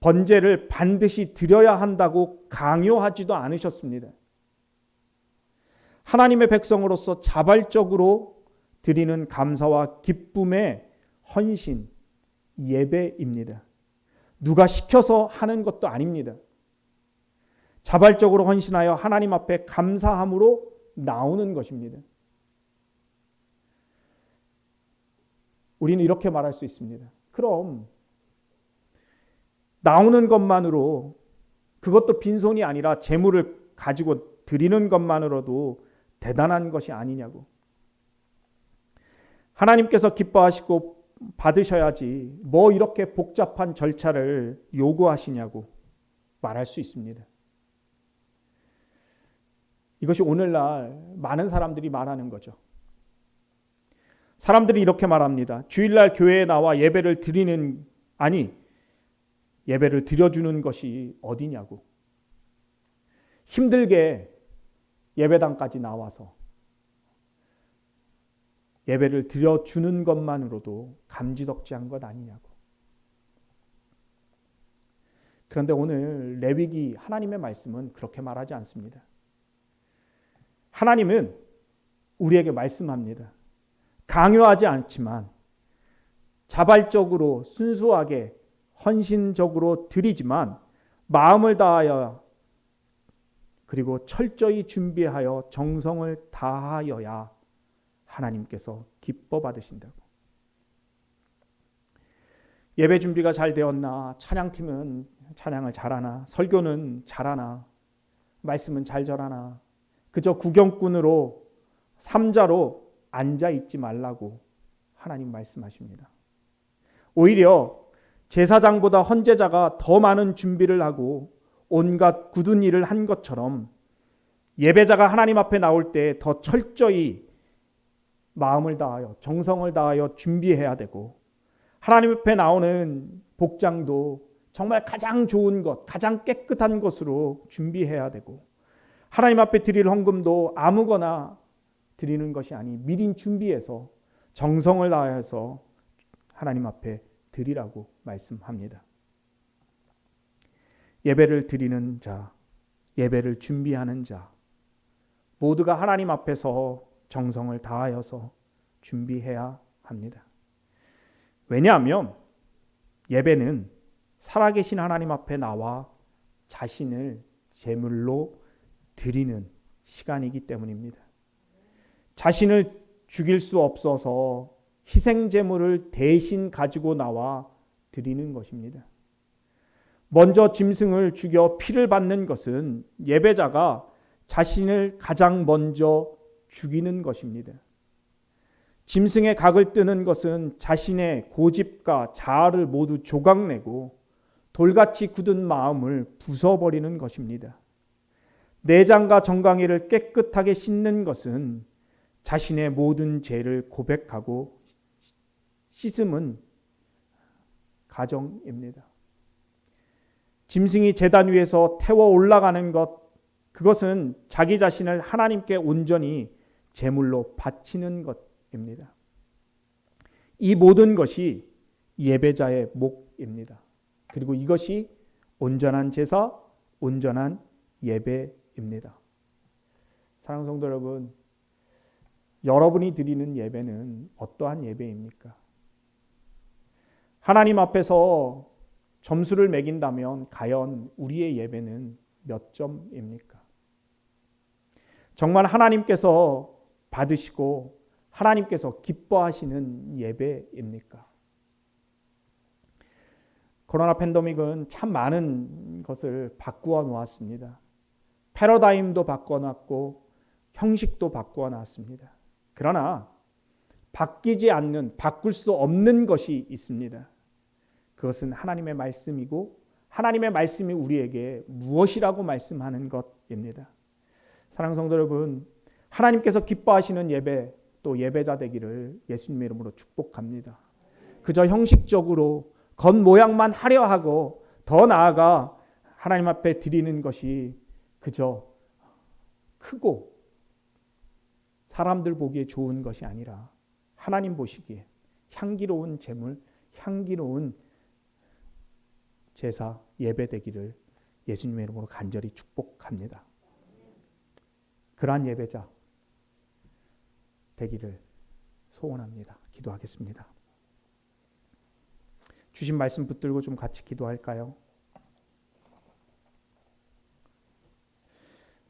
번제를 반드시 드려야 한다고 강요하지도 않으셨습니다. 하나님의 백성으로서 자발적으로 드리는 감사와 기쁨의 헌신, 예배입니다. 누가 시켜서 하는 것도 아닙니다. 자발적으로 헌신하여 하나님 앞에 감사함으로 나오는 것입니다. 우리는 이렇게 말할 수 있습니다. 그럼 나오는 것만으로, 그것도 빈손이 아니라 재물을 가지고 드리는 것만으로도 대단한 것이 아니냐고. 하나님께서 기뻐하시고 받으셔야지 뭐 이렇게 복잡한 절차를 요구하시냐고 말할 수 있습니다. 이것이 오늘날 많은 사람들이 말하는 거죠. 사람들이 이렇게 말합니다. 주일날 교회에 나와 예배를 드려주는 것이 어디냐고. 힘들게 예배당까지 나와서 예배를 드려주는 것만으로도 감지덕지한 것 아니냐고. 그런데 오늘 레위기 하나님의 말씀은 그렇게 말하지 않습니다. 하나님은 우리에게 말씀합니다. 강요하지 않지만 자발적으로 순수하게 헌신적으로 드리지만 마음을 다하여 그리고 철저히 준비하여 정성을 다하여야 하나님께서 기뻐 받으신다고. 예배 준비가 잘 되었나? 찬양팀은 찬양을 잘하나? 설교는 잘하나? 말씀은 잘 전하나? 그저 구경꾼으로 삼자로 앉아 있지 말라고 하나님 말씀하십니다. 오히려 제사장보다 헌제자가 더 많은 준비를 하고 온갖 굳은 일을 한 것처럼 예배자가 하나님 앞에 나올 때 더 철저히 마음을 다하여 정성을 다하여 준비해야 되고, 하나님 앞에 나오는 복장도 정말 가장 좋은 것, 가장 깨끗한 것으로 준비해야 되고, 하나님 앞에 드릴 헌금도 아무거나 드리는 것이 아니 미리 준비해서 정성을 다해서 하나님 앞에 드리라고 말씀합니다. 예배를 드리는 자, 예배를 준비하는 자 모두가 하나님 앞에서 정성을 다하여서 준비해야 합니다. 왜냐하면 예배는 살아계신 하나님 앞에 나와 자신을 제물로 드리는 시간이기 때문입니다. 자신을 죽일 수 없어서 희생 제물을 대신 가지고 나와 드리는 것입니다. 먼저 짐승을 죽여 피를 받는 것은 예배자가 자신을 가장 먼저 죽이는 것입니다. 짐승의 각을 뜨는 것은 자신의 고집과 자아를 모두 조각내고 돌같이 굳은 마음을 부숴버리는 것입니다. 내장과 정강이를 깨끗하게 씻는 것은 자신의 모든 죄를 고백하고 씻음은 가정입니다. 짐승이 제단 위에서 태워 올라가는 것, 그것은 자기 자신을 하나님께 온전히 제물로 바치는 것입니다. 이 모든 것이 예배자의 몫입니다. 그리고 이것이 온전한 제사, 온전한 예배입니다. 사랑하는 성도 여러분, 여러분이 드리는 예배는 어떠한 예배입니까? 하나님 앞에서 점수를 매긴다면 과연 우리의 예배는 몇 점입니까? 정말 하나님께서 받으시고 하나님께서 기뻐하시는 예배입니까? 코로나 팬데믹은 참 많은 것을 바꾸어 놓았습니다. 패러다임도 바꿔놨고 형식도 바꾸어 놨습니다. 그러나 바뀌지 않는, 바꿀 수 없는 것이 있습니다. 그것은 하나님의 말씀이고 하나님의 말씀이 우리에게 무엇이라고 말씀하는 것입니다. 사랑하는 성도 여러분, 하나님께서 기뻐하시는 예배, 또 예배자 되기를 예수님의 이름으로 축복합니다. 그저 형식적으로 겉모양만 하려 하고 더 나아가 하나님 앞에 드리는 것이 그저 크고 사람들 보기에 좋은 것이 아니라 하나님 보시기에 향기로운 제물, 향기로운 제사, 예배 되기를 예수님의 이름으로 간절히 축복합니다. 그러한 예배자 되기를 소원합니다. 기도하겠습니다. 주신 말씀 붙들고 좀 같이 기도할까요?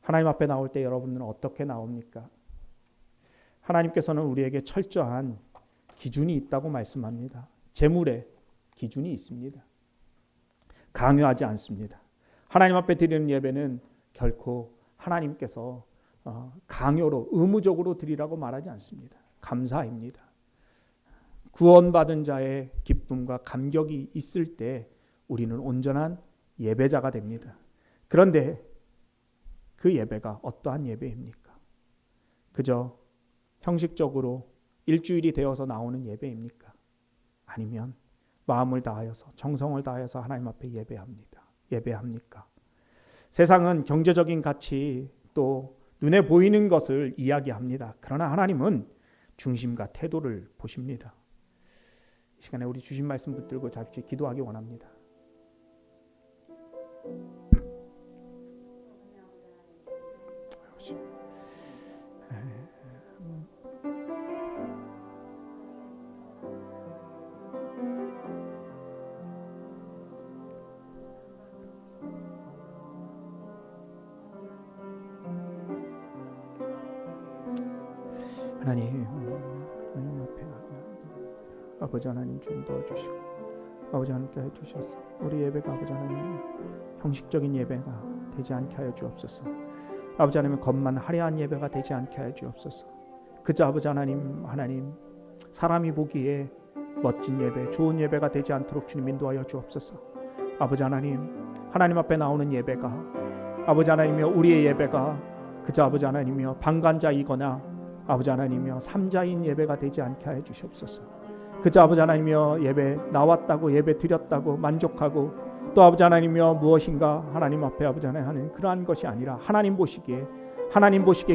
하나님 앞에 나올 때 여러분들은 어떻게 나옵니까? 하나님께서는 우리에게 철저한 기준이 있다고 말씀합니다. 제물에 기준이 있습니다. 강요하지 않습니다. 하나님 앞에 드리는 예배는 결코 하나님께서 강요로 의무적으로 드리라고 말하지 않습니다. 감사입니다. 구원받은 자의 기쁨과 감격이 있을 때 우리는 온전한 예배자가 됩니다. 그런데 그 예배가 어떠한 예배입니까? 그저 형식적으로 일주일이 되어서 나오는 예배입니까? 아니면 마음을 다하여서 정성을 다하여서 하나님 앞에 예배합니까? 세상은 경제적인 가치 또 눈에 보이는 것을 이야기합니다. 그러나 하나님은 중심과 태도를 보십니다. 이 시간에 우리 주신 말씀 붙들고 잠시 기도하기 원합니다. 하나님 앞에 아버지 하나님 좀 도와주시고 아버지 하나님께 해주셔서 우리 예배가 아버지 하나님 형식적인 예배가 되지 않게 하여 주옵소서. 아버지 하나님 겉만 화려한 예배가 되지 않게 하여 주옵소서. 그저 아버지 하나님 사람이 보기에 멋진 예배, 좋은 예배가 되지 않도록 주님 인도하여 주옵소서. 아버지 하나님 앞에 나오는 예배가 아버지 하나님이여 우리의 예배가 그저 아버지 하나님이여 방관자이거나 아버지 하나님이여 삼자인 예배가 되지 않게 하여 주시옵소서. 그저 아버지 하나님이여 예배 나왔다고 예배 드렸다고 만족하고 또 아버지 하나님이여 무엇인가 하나님 앞에 아버지 하나님 하는 그러한 것이 아니라 하나님 보시기에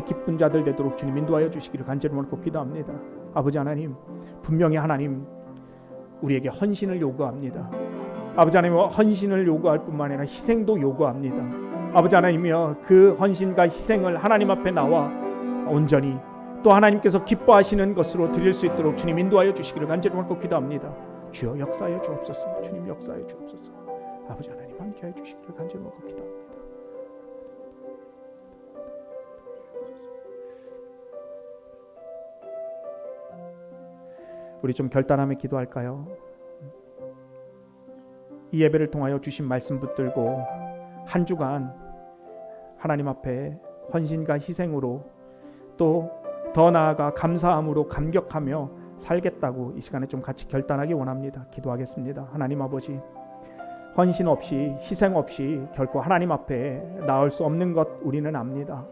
기쁜 자들 되도록 주님 인도하여 주시기를 간절히 원하고 기도합니다. 아버지 하나님 분명히 하나님 우리에게 헌신을 요구합니다. 아버지 하나님 헌신을 요구할 뿐만 아니라 희생도 요구합니다. 아버지 하나님이여 그 헌신과 희생을 하나님 앞에 나와 온전히 또 하나님께서 기뻐하시는 것으로 드릴 수 있도록 주님 인도하여 주시기를 간절히 원하고 기도합니다. 주여 역사하여 주옵소서. 주님 역사하여 주옵소서. 아버지 하나님 함께하여 주시기를 간절히 원하고 기도합니다. 우리 좀 결단하며 기도할까요? 이 예배를 통하여 주신 말씀 붙들고 한 주간 하나님 앞에 헌신과 희생으로 또 더 나아가 감사함으로 감격하며 살겠다고 이 시간에 좀 같이 결단하기 원합니다. 기도하겠습니다. 하나님 아버지 헌신 없이 희생 없이 결코 하나님 앞에 나올 수 없는 것 우리는 압니다.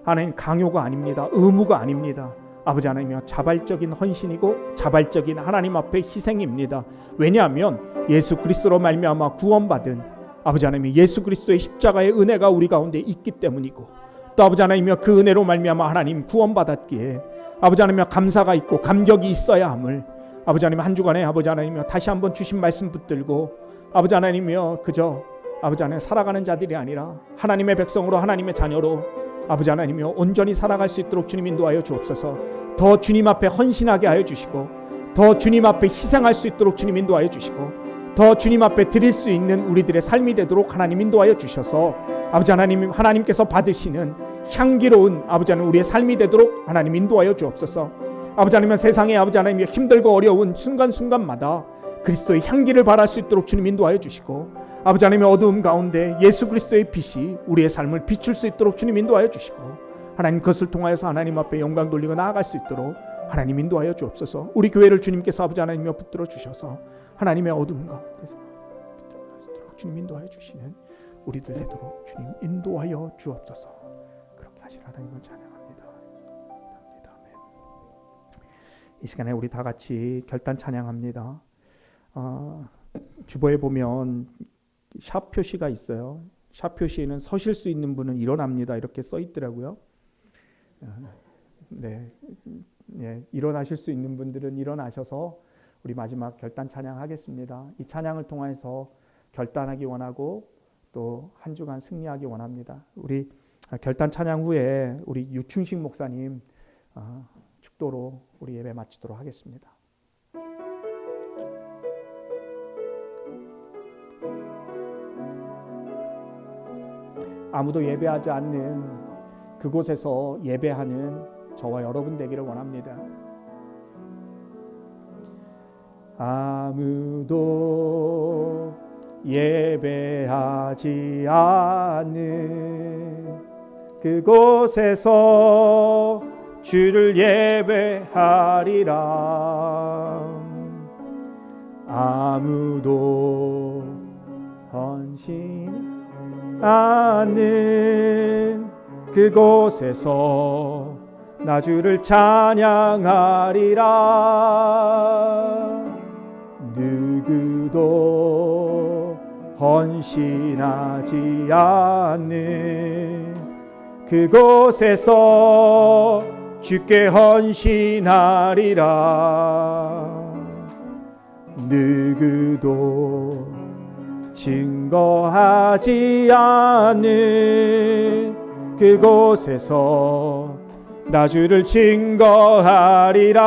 하나님 강요가 아닙니다. 의무가 아닙니다. 아버지 하나님이여 자발적인 헌신이고 자발적인 하나님 앞에 희생입니다. 왜냐하면 예수 그리스도로 말미암아 구원받은 아버지 하나님 예수 그리스도의 십자가의 은혜가 우리 가운데 있기 때문이고 또 아버지 하나님이여 그 은혜로 말미암아 하나님 구원받았기에 아버지 하나님이여 감사가 있고 감격이 있어야 함을 아버지 하나님 한 주간에 아버지 하나님이여 다시 한번 주신 말씀 붙들고 아버지 하나님이여 그저 아버지 하나님 살아가는 자들이 아니라 하나님의 백성으로 하나님의 자녀로 아버지 하나님이여 온전히 살아갈 수 있도록 주님 인도하여 주옵소서. 더 주님 앞에 헌신하게 하여 주시고 더 주님 앞에 희생할 수 있도록 주님 인도하여 주시고 더 주님 앞에 드릴 수 있는 우리들의 삶이 되도록 하나님 인도하여 주셔서 아버지 하나님 하나님께서 받으시는 향기로운 아버지 하나님 우리의 삶이 되도록 하나님 인도하여 주옵소서. 아버지 하나님 세상에 아버지 하나님 힘들고 어려운 순간순간마다 그리스도의 향기를 발할 수 있도록 주님 인도하여 주시고 아버지 하나님의 어두움 가운데 예수 그리스도의 빛이 우리의 삶을 비출 수 있도록 주님 인도하여 주시고 하나님 그것을 통하여서 하나님 앞에 영광 돌리고 나아갈 수 있도록 하나님 인도하여 주옵소서. 우리 교회를 주님께서 아버지 하나님이여 붙들어 주셔서 하나님의 어두움 가운데서 주님 인도하여 주시는 우리들 되도록 주님 인도하여 주옵소서. 그렇게 하실 하나님을 찬양합니다. 아멘. 이 시간에 우리 다 같이 결단 찬양합니다. 주보에 보면 샵 표시가 있어요. 샵 표시에는 서실 수 있는 분은 일어납니다 이렇게 써 있더라고요. 네, 일어나실 수 있는 분들은 일어나셔서 우리 마지막 결단 찬양하겠습니다. 이 찬양을 통해서 결단하기 원하고 또 한 주간 승리하기 원합니다. 우리 결단 찬양 후에 우리 유충식 목사님 축도로 우리 예배 마치도록 하겠습니다. 아무도 예배하지 않는 그곳에서 예배하는 저와 여러분 되기를 원합니다. 아무도 예배하지 않는 그곳에서 주를 예배하리라. 아무도 헌신 않는 그곳에서 나 주를 찬양하리라. 누구도 헌신하지 않는 그곳에서 주께 헌신하리라. 누구도 증거하지 않는 그곳에서 나 주를 증거하리라.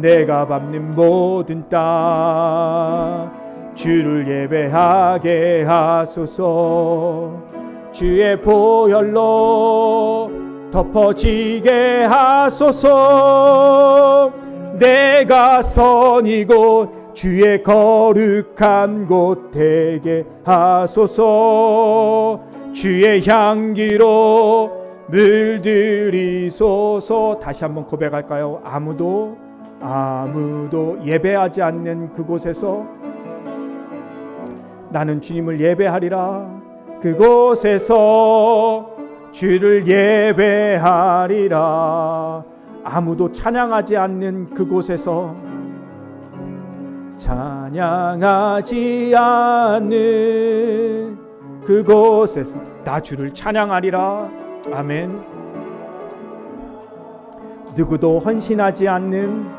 내가 밟는 모든 땅 주를 예배하게 하소서. 주의 보혈로 덮어지게 하소서. 내가 선이고 주의 거룩한 곳 되게 하소서. 주의 향기로 물들이소서. 다시 한번 고백할까요? 아무도 예배하지 않는 그곳에서 나는 주님을 예배하리라. 그곳에서 주를 예배하리라. 아무도 찬양하지 않는 그곳에서, 찬양하지 않는 그곳에서 나 주를 찬양하리라. 아멘. 누구도 헌신하지 않는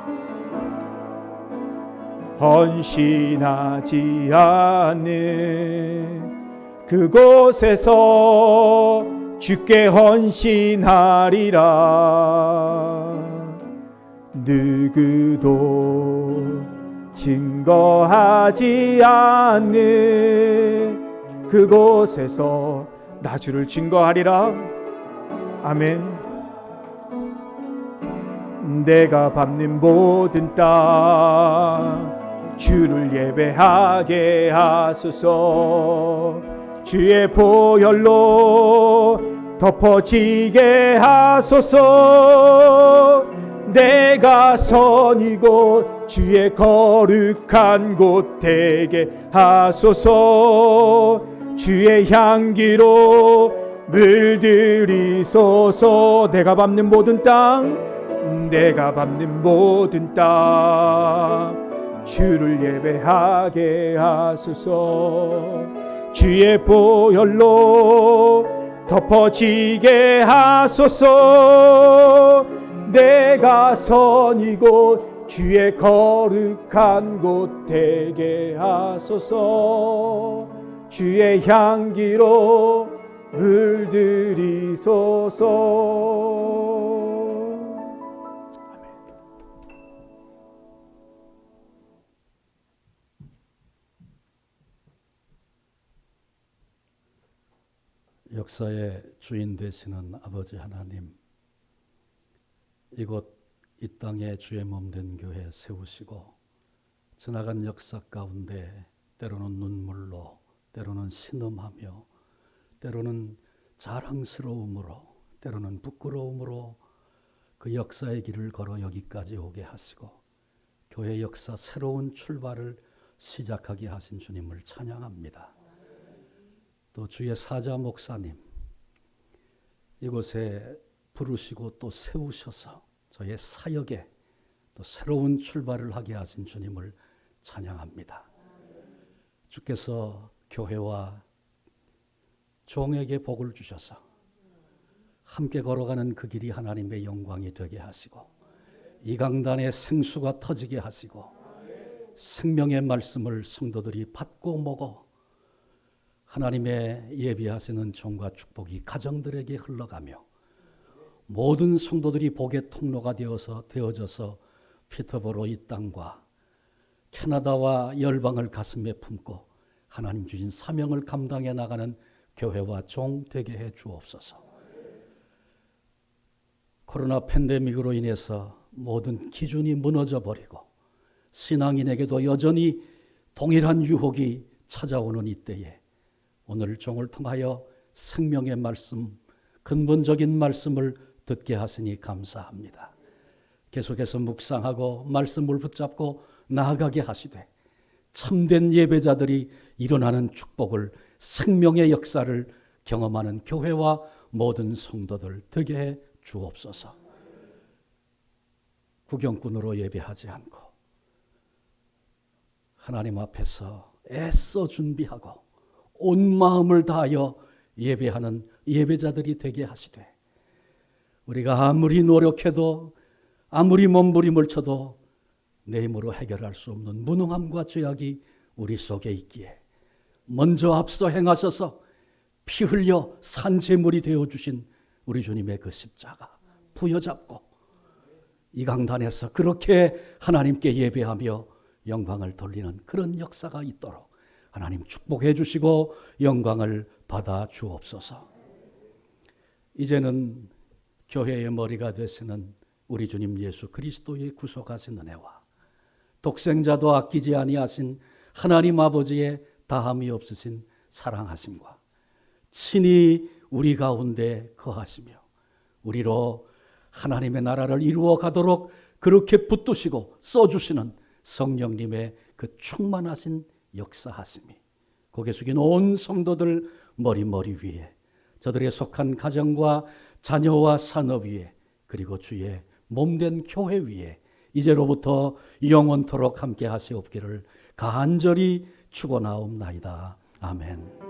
그곳에서 주께 헌신하리라. 누구도 증거하지 않는 그곳에서 나 주를 증거하리라. 아멘. 내가 밟는 모든 땅 주를 예배하게 하소서. 주의 보혈로 덮어지게 하소서. 내가 선이고 주의 거룩한 곳 되게 하소서. 주의 향기로 물들이소서. 내가 밟는 모든 땅 주를 예배하게 하소서. 주의 보혈로 덮어지게 하소서. 내가 선이고 주의 거룩한 곳 되게 하소서. 주의 향기로 물들이소서. 역사의 주인 되시는 아버지 하나님, 이곳 이 땅에 주의 몸된 교회 세우시고 지나간 역사 가운데 때로는 눈물로, 때로는 신음하며, 때로는 자랑스러움으로, 때로는 부끄러움으로 그 역사의 길을 걸어 여기까지 오게 하시고 교회 역사 새로운 출발을 시작하게 하신 주님을 찬양합니다. 또 주의 사자 목사님, 이곳에 부르시고 또 세우셔서 저의 사역에 또 새로운 출발을 하게 하신 주님을 찬양합니다. 주께서 교회와 종에게 복을 주셔서 함께 걸어가는 그 길이 하나님의 영광이 되게 하시고 이 강단에 생수가 터지게 하시고 생명의 말씀을 성도들이 받고 먹어 하나님의 예비하시는 종과 축복이 가정들에게 흘러가며 모든 성도들이 복의 통로가 되어져서 피터보로 이 땅과 캐나다와 열방을 가슴에 품고 하나님 주신 사명을 감당해 나가는 교회와 종 되게 해 주옵소서. 코로나 팬데믹으로 인해서 모든 기준이 무너져 버리고 신앙인에게도 여전히 동일한 유혹이 찾아오는 이때에 오늘 종을 통하여 생명의 말씀, 근본적인 말씀을 듣게 하시니 감사합니다. 계속해서 묵상하고 말씀을 붙잡고 나아가게 하시되 참된 예배자들이 일어나는 축복을, 생명의 역사를 경험하는 교회와 모든 성도들 되게 해 주옵소서. 구경꾼으로 예배하지 않고 하나님 앞에서 애써 준비하고 온 마음을 다하여 예배하는 예배자들이 되게 하시되 우리가 아무리 노력해도 아무리 몸부림을 쳐도 내 힘으로 해결할 수 없는 무능함과 죄악이 우리 속에 있기에 먼저 앞서 행하셔서 피 흘려 산제물이 되어주신 우리 주님의 그 십자가 부여잡고 이 강단에서 그렇게 하나님께 예배하며 영광을 돌리는 그런 역사가 있도록 하나님 축복해 주시고 영광을 받아 주옵소서. 이제는 교회의 머리가 되시는 우리 주님 예수 그리스도의 구속하신 은혜와 독생자도 아끼지 아니하신 하나님 아버지의 다함이 없으신 사랑하심과 친히 우리 가운데 거하시며 우리로 하나님의 나라를 이루어 가도록 그렇게 붙드시고 써주시는 성령님의 그 충만하신 역사하심이 고개 숙인 온 성도들 머리 위에, 저들의 속한 가정과 자녀와 산업 위에, 그리고 주의 몸된 교회 위에 이제로부터 영원토록 함께 하시옵기를 간절히 축원하옵나이다. 아멘.